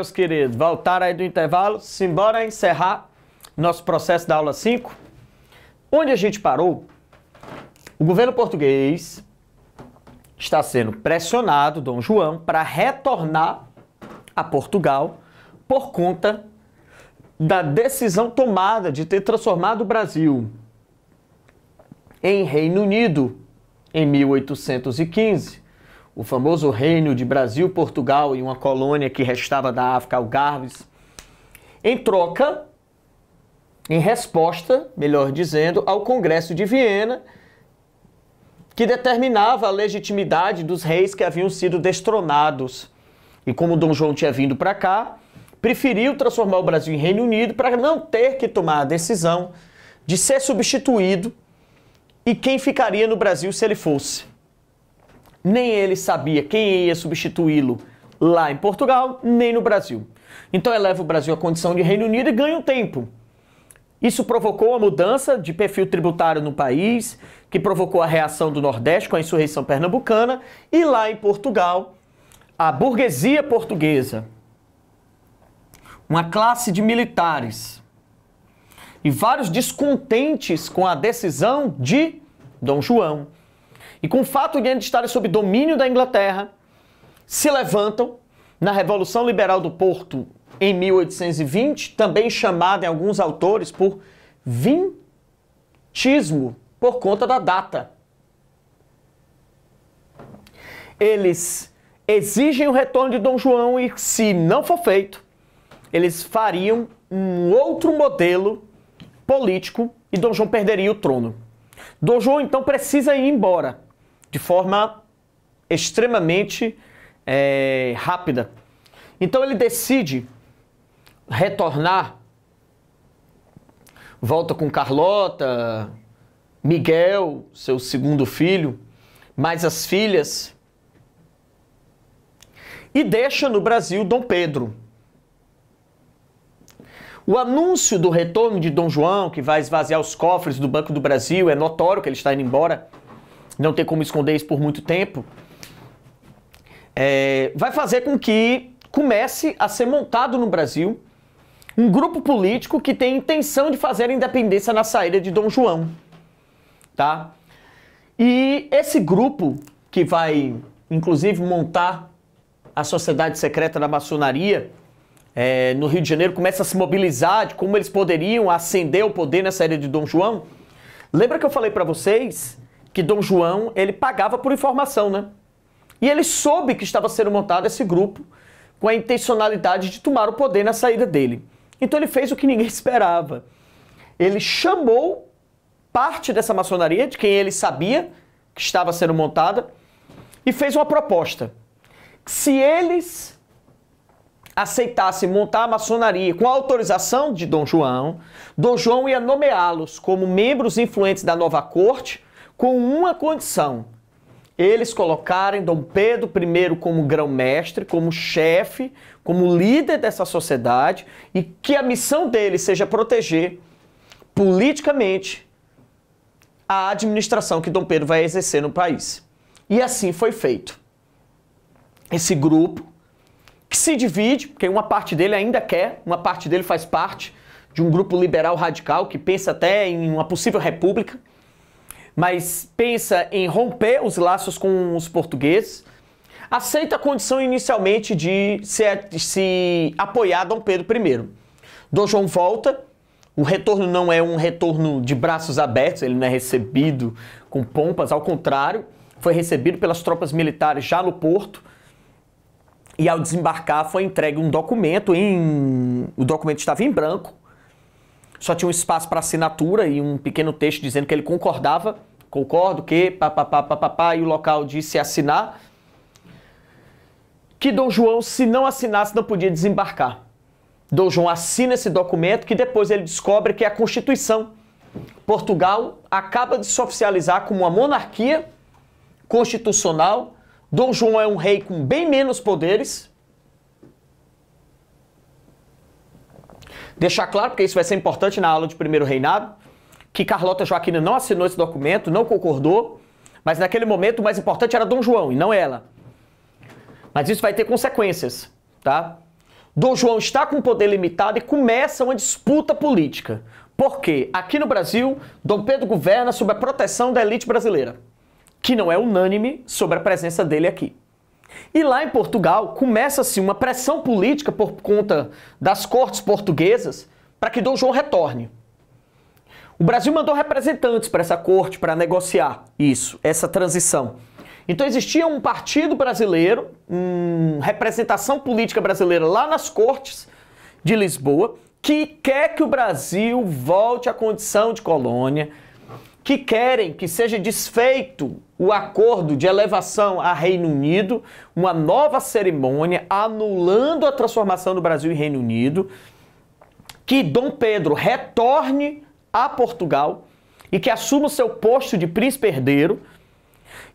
meus queridos, voltaram aí do intervalo, simbora encerrar nosso processo da aula 5. Onde a gente parou, o governo português está sendo pressionado, Dom João, para retornar a Portugal por conta da decisão tomada de ter transformado o Brasil em Reino Unido em 1815. O famoso Reino de Brasil, Portugal e uma colônia que restava da África, Algarves, em troca, em resposta, melhor dizendo, ao Congresso de Viena, que determinava a legitimidade dos reis que haviam sido destronados. E como Dom João tinha vindo para cá, preferiu transformar o Brasil em Reino Unido para não ter que tomar a decisão de ser substituído e quem ficaria no Brasil se ele fosse. Nem ele sabia quem ia substituí-lo lá em Portugal, nem no Brasil. Então eleva o Brasil à condição de Reino Unido e ganha um tempo. Isso provocou a mudança de perfil tributário no país, que provocou a reação do Nordeste com a insurreição pernambucana, e lá em Portugal, a burguesia portuguesa, uma classe de militares e vários descontentes com a decisão de Dom João e com o fato de eles estarem sob domínio da Inglaterra, se levantam na Revolução Liberal do Porto em 1820, também chamada em alguns autores por vintismo, por conta da data. Eles exigem o retorno de Dom João e, se não for feito, eles fariam um outro modelo político e Dom João perderia o trono. Dom João, então, precisa ir embora de forma extremamente rápida. Então ele decide retornar, volta com Carlota, Miguel, seu segundo filho, mais as filhas, e deixa no Brasil Dom Pedro. O anúncio do retorno de Dom João, que vai esvaziar os cofres do Banco do Brasil, é notório que ele está indo embora, não tem como esconder isso por muito tempo, vai fazer com que comece a ser montado no Brasil um grupo político que tem intenção de fazer a independência na saída de Dom João, tá? E esse grupo, que vai, inclusive, montar a Sociedade Secreta da Maçonaria, no Rio de Janeiro, começa a se mobilizar de como eles poderiam ascender ao poder na saída de Dom João. Lembra que eu falei para vocês que Dom João, ele pagava por informação, né? E ele soube que estava sendo montado esse grupo com a intencionalidade de tomar o poder na saída dele. Então ele fez o que ninguém esperava. Ele chamou parte dessa maçonaria, de quem ele sabia que estava sendo montada, e fez uma proposta. Se eles aceitassem montar a maçonaria com a autorização de Dom João ia nomeá-los como membros influentes da nova corte, com uma condição: eles colocarem Dom Pedro I como grão-mestre, como chefe, como líder dessa sociedade, e que a missão dele seja proteger politicamente a administração que Dom Pedro vai exercer no país. E assim foi feito. Esse grupo, que se divide, porque uma parte dele ainda quer, uma parte dele faz parte de um grupo liberal radical que pensa até em uma possível república, mas pensa em romper os laços com os portugueses, aceita a condição inicialmente de se apoiar Dom Pedro I. Dom João volta, o retorno não é um retorno de braços abertos, ele não é recebido com pompas, ao contrário, foi recebido pelas tropas militares já no Porto, e ao desembarcar foi entregue um documento, o documento estava em branco, só tinha um espaço para assinatura e um pequeno texto dizendo que ele concordava, concordo que, e o local disse assinar, que Dom João, se não assinasse, não podia desembarcar. Dom João assina esse documento, que depois ele descobre que é a Constituição. Portugal acaba de se oficializar como uma monarquia constitucional. Dom João é um rei com bem menos poderes. Deixar claro, porque isso vai ser importante na aula de primeiro reinado, que Carlota Joaquina não assinou esse documento, não concordou, mas naquele momento o mais importante era Dom João e não ela. Mas isso vai ter consequências, tá? Dom João está com poder limitado e começa uma disputa política. Por quê? Aqui no Brasil, Dom Pedro governa sob a proteção da elite brasileira, que não é unânime sobre a presença dele aqui. E lá em Portugal, começa-se uma pressão política por conta das cortes portuguesas para que Dom João retorne. O Brasil mandou representantes para essa corte para negociar isso, essa transição. Então existia um partido brasileiro, uma representação política brasileira lá nas cortes de Lisboa, que quer que o Brasil volte à condição de colônia, que querem que seja desfeito o acordo de elevação a Reino Unido, uma nova cerimônia anulando a transformação do Brasil em Reino Unido, que Dom Pedro retorne a Portugal e que assuma o seu posto de príncipe herdeiro.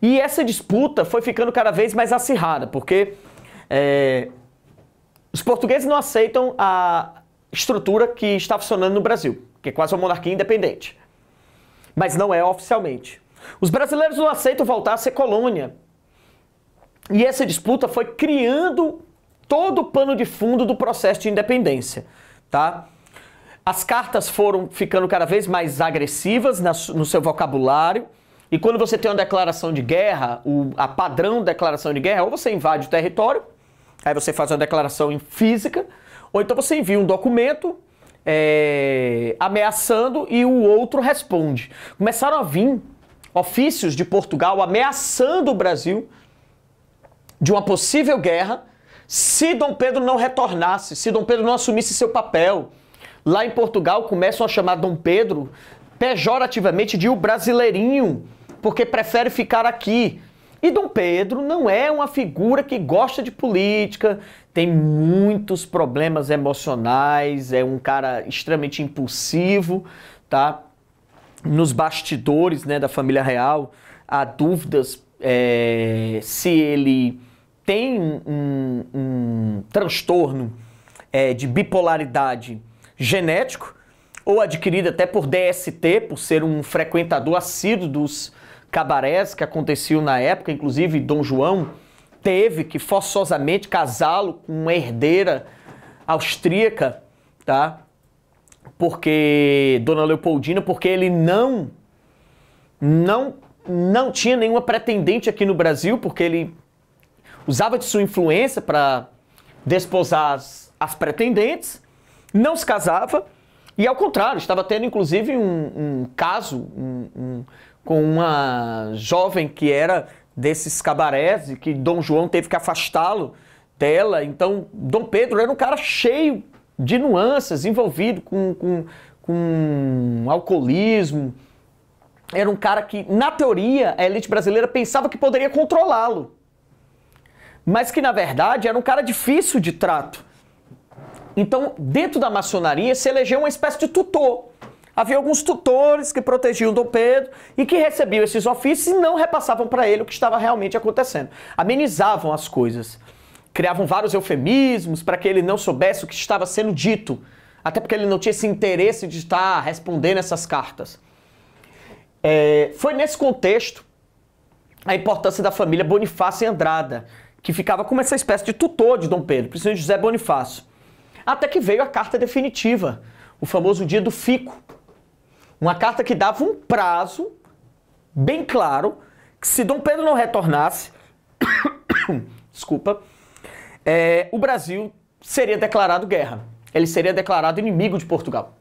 E essa disputa foi ficando cada vez mais acirrada, porque os portugueses não aceitam a estrutura que está funcionando no Brasil, que é quase uma monarquia independente. Mas não é oficialmente. Os brasileiros não aceitam voltar a ser colônia. E essa disputa foi criando todo o pano de fundo do processo de independência, tá? As cartas foram ficando cada vez mais agressivas no seu vocabulário. E quando você tem uma declaração de guerra, a padrão declaração de guerra, ou você invade o território, aí você faz uma declaração em física, ou então você envia um documento ameaçando e o outro responde. Começaram a vir ofícios de Portugal ameaçando o Brasil de uma possível guerra se Dom Pedro não retornasse, se Dom Pedro não assumisse seu papel. Lá em Portugal começam a chamar Dom Pedro pejorativamente de o brasileirinho, porque prefere ficar aqui. E Dom Pedro não é uma figura que gosta de política, tem muitos problemas emocionais, é um cara extremamente impulsivo, tá? Nos bastidores, né, da família real, há dúvidas se ele tem um transtorno de bipolaridade genético, ou adquirido até por DST, por ser um frequentador assíduo dos cabarés que aconteciam na época. Inclusive, Dom João teve que forçosamente casá-lo com uma herdeira austríaca, tá? Porque Dona Leopoldina, porque ele não tinha nenhuma pretendente aqui no Brasil, porque ele usava de sua influência para desposar as pretendentes, não se casava. E ao contrário, estava tendo inclusive um caso com uma jovem que era desses cabarés e que Dom João teve que afastá-lo dela. Então, Dom Pedro era um cara cheio de nuances, envolvido com alcoolismo. Era um cara que, na teoria, a elite brasileira pensava que poderia controlá-lo. Mas que, na verdade, era um cara difícil de trato. Então, dentro da maçonaria, se elegeu uma espécie de tutor. Havia alguns tutores que protegiam Dom Pedro e que recebiam esses ofícios e não repassavam para ele o que estava realmente acontecendo. Amenizavam as coisas. Criavam vários eufemismos para que ele não soubesse o que estava sendo dito. Até porque ele não tinha esse interesse de estar respondendo essas cartas. Foi nesse contexto a importância da família Bonifácio e Andrada, que ficava como essa espécie de tutor de Dom Pedro, principalmente José Bonifácio. Até que veio a carta definitiva, o famoso dia do fico. Uma carta que dava um prazo bem claro que se Dom Pedro não retornasse, desculpa, o Brasil seria declarado guerra. Ele seria declarado inimigo de Portugal.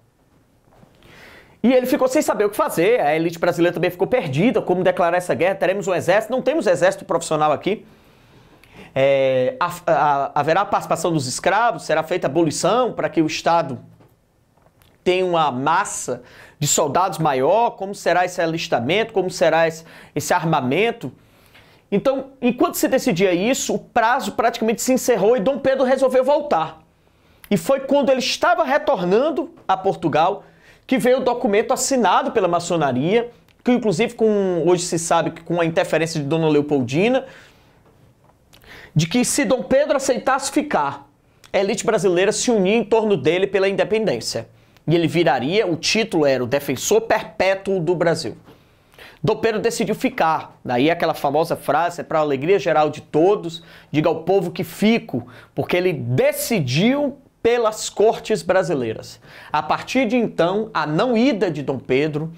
E ele ficou sem saber o que fazer, a elite brasileira também ficou perdida, como declarar essa guerra, teremos um exército, não temos exército profissional aqui. Haverá a participação dos escravos, será feita abolição para que o Estado tenha uma massa de soldados maior, como será esse alistamento, como será esse armamento. Então, enquanto se decidia isso, o prazo praticamente se encerrou e Dom Pedro resolveu voltar. E foi quando ele estava retornando a Portugal que veio o documento assinado pela maçonaria, que inclusive hoje se sabe que com a interferência de Dona Leopoldina, de que se Dom Pedro aceitasse ficar, a elite brasileira se unia em torno dele pela independência. E ele viraria, o título era o defensor perpétuo do Brasil. Dom Pedro decidiu ficar. Daí aquela famosa frase, é para a alegria geral de todos, diga ao povo que fico, porque ele decidiu pelas cortes brasileiras. A partir de então, a não ida de Dom Pedro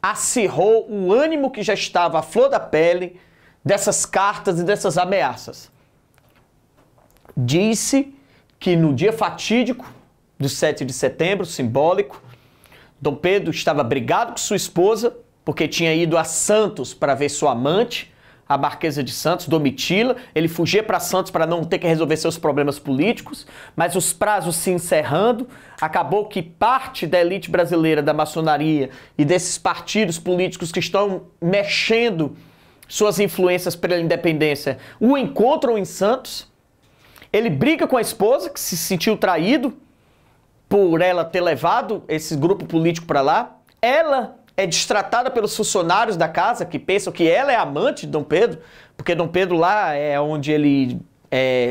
acirrou o ânimo que já estava à flor da pele dessas cartas e dessas ameaças. Disse que no dia fatídico do 7 de setembro, simbólico, Dom Pedro estava brigado com sua esposa, porque tinha ido a Santos para ver sua amante, a Marquesa de Santos, Domitila. Ele fugia para Santos para não ter que resolver seus problemas políticos, mas os prazos se encerrando, acabou que parte da elite brasileira, da maçonaria e desses partidos políticos que estão mexendo suas influências pela independência, o encontram em Santos. Ele briga com a esposa, que se sentiu traído por ela ter levado esse grupo político para lá. Ela é destratada pelos funcionários da casa, que pensam que ela é amante de Dom Pedro, porque Dom Pedro lá é onde ele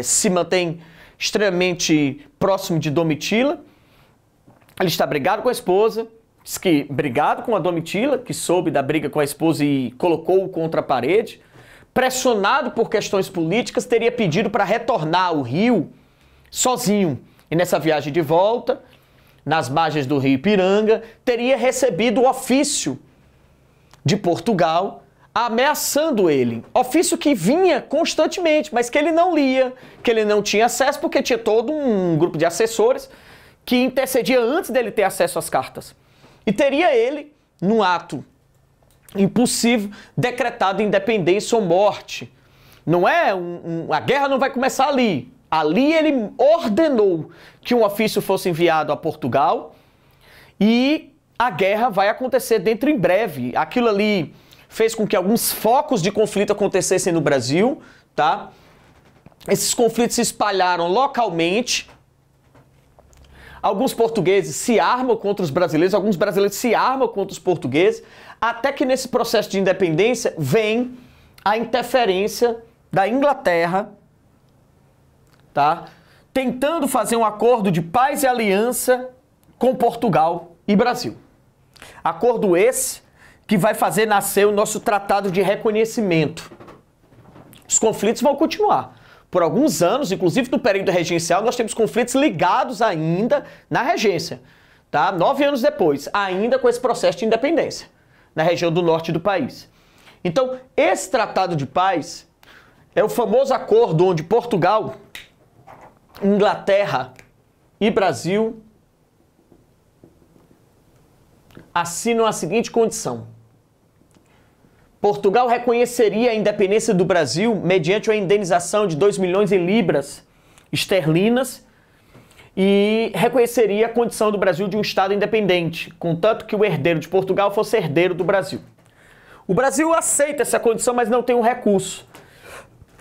se mantém extremamente próximo de Domitila. Ele está brigado com a esposa, diz que brigado com a Domitila, que soube da briga com a esposa e colocou-o contra a parede. Pressionado por questões políticas, teria pedido para retornar ao Rio sozinho. E nessa viagem de volta, nas margens do rio Ipiranga, teria recebido o ofício de Portugal ameaçando ele. Ofício que vinha constantemente, mas que ele não lia, que ele não tinha acesso, porque tinha todo um grupo de assessores que intercedia antes dele ter acesso às cartas. E teria ele, num ato impulsivo, decretado independência ou morte. Não é a guerra não vai começar ali. Ali ele ordenou que um ofício fosse enviado a Portugal e a guerra vai acontecer dentro em breve. Aquilo ali fez com que alguns focos de conflito acontecessem no Brasil, tá? Esses conflitos se espalharam localmente. Alguns portugueses se armam contra os brasileiros, alguns brasileiros se armam contra os portugueses, até que nesse processo de independência vem a interferência da Inglaterra, tá? Tentando fazer um acordo de paz e aliança com Portugal e Brasil. Acordo esse que vai fazer nascer o nosso tratado de reconhecimento. Os conflitos vão continuar. Por alguns anos, inclusive no período regencial, nós temos conflitos ligados ainda na regência, tá? 9 anos depois, ainda com esse processo de independência, na região do norte do país. Então, esse tratado de paz é o famoso acordo onde Portugal, Inglaterra e Brasil assinam a seguinte condição: Portugal reconheceria a independência do Brasil mediante uma indenização de 2 milhões em libras esterlinas e reconheceria a condição do Brasil de um Estado independente, contanto que o herdeiro de Portugal fosse herdeiro do Brasil. O Brasil aceita essa condição, mas não tem um recurso.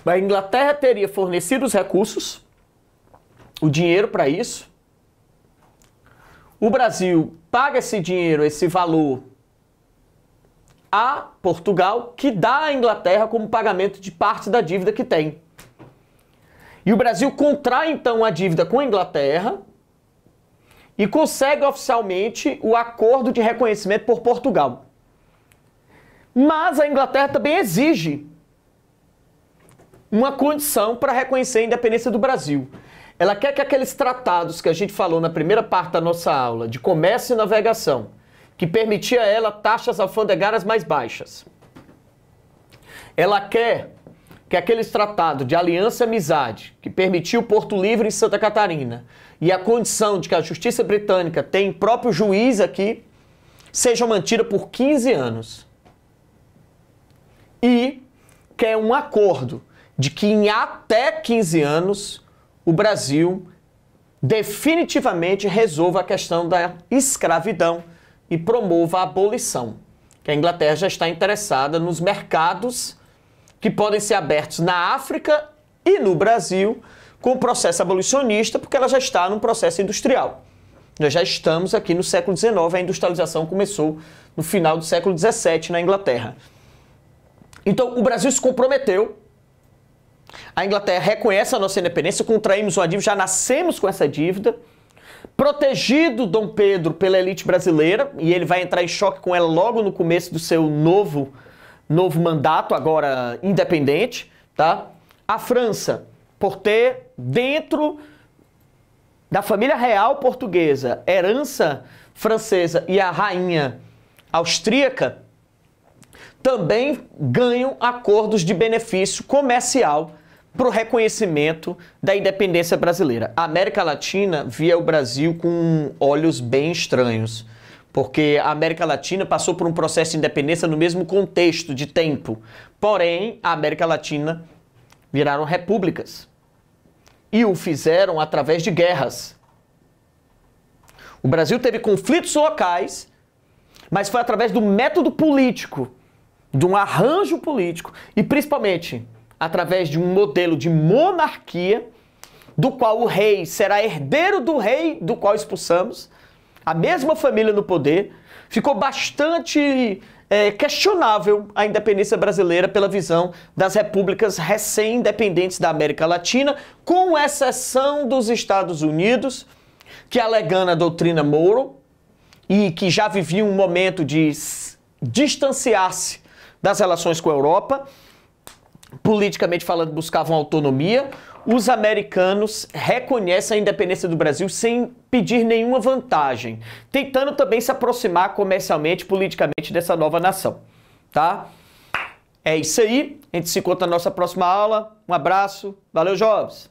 A Inglaterra teria fornecido os recursos, o dinheiro para isso. O Brasil paga esse dinheiro, esse valor, a Portugal, que dá à Inglaterra como pagamento de parte da dívida que tem. E o Brasil contrai então a dívida com a Inglaterra e consegue oficialmente o acordo de reconhecimento por Portugal. Mas a Inglaterra também exige uma condição para reconhecer a independência do Brasil. Ela quer que aqueles tratados que a gente falou na primeira parte da nossa aula, de comércio e navegação, que permitia a ela taxas alfandegárias mais baixas. Ela quer que aqueles tratados de aliança e amizade, que permitia o Porto Livre em Santa Catarina, e a condição de que a justiça britânica tem próprio juiz aqui, sejam mantidas por 15 anos. E quer um acordo de que em até 15 anos o Brasil definitivamente resolva a questão da escravidão e promova a abolição. Que a Inglaterra já está interessada nos mercados que podem ser abertos na África e no Brasil com o processo abolicionista, porque ela já está num processo industrial. Nós já estamos aqui no século XIX, a industrialização começou no final do século XVII na Inglaterra. Então, o Brasil se comprometeu, a Inglaterra reconhece a nossa independência, contraímos uma dívida, já nascemos com essa dívida, protegido Dom Pedro pela elite brasileira, e ele vai entrar em choque com ela logo no começo do seu novo mandato, agora independente, tá? A França, por ter dentro da família real portuguesa, herança francesa e a rainha austríaca, também ganham acordos de benefício comercial para o reconhecimento da independência brasileira. A América Latina via o Brasil com olhos bem estranhos, porque a América Latina passou por um processo de independência no mesmo contexto de tempo. Porém, a América Latina viraram repúblicas e o fizeram através de guerras. O Brasil teve conflitos locais, mas foi através do método político, de um arranjo político e principalmente através de um modelo de monarquia, do qual o rei será herdeiro do rei do qual expulsamos, a mesma família no poder. Ficou bastante questionável a independência brasileira pela visão das repúblicas recém-independentes da América Latina, com exceção dos Estados Unidos, que alegando a doutrina Monroe e que já vivia um momento de distanciar-se das relações com a Europa, politicamente falando, buscavam autonomia. Os americanos reconhecem a independência do Brasil sem pedir nenhuma vantagem, tentando também se aproximar comercialmente, politicamente dessa nova nação, tá? É isso aí, a gente se encontra na nossa próxima aula. Um abraço, valeu, jovens!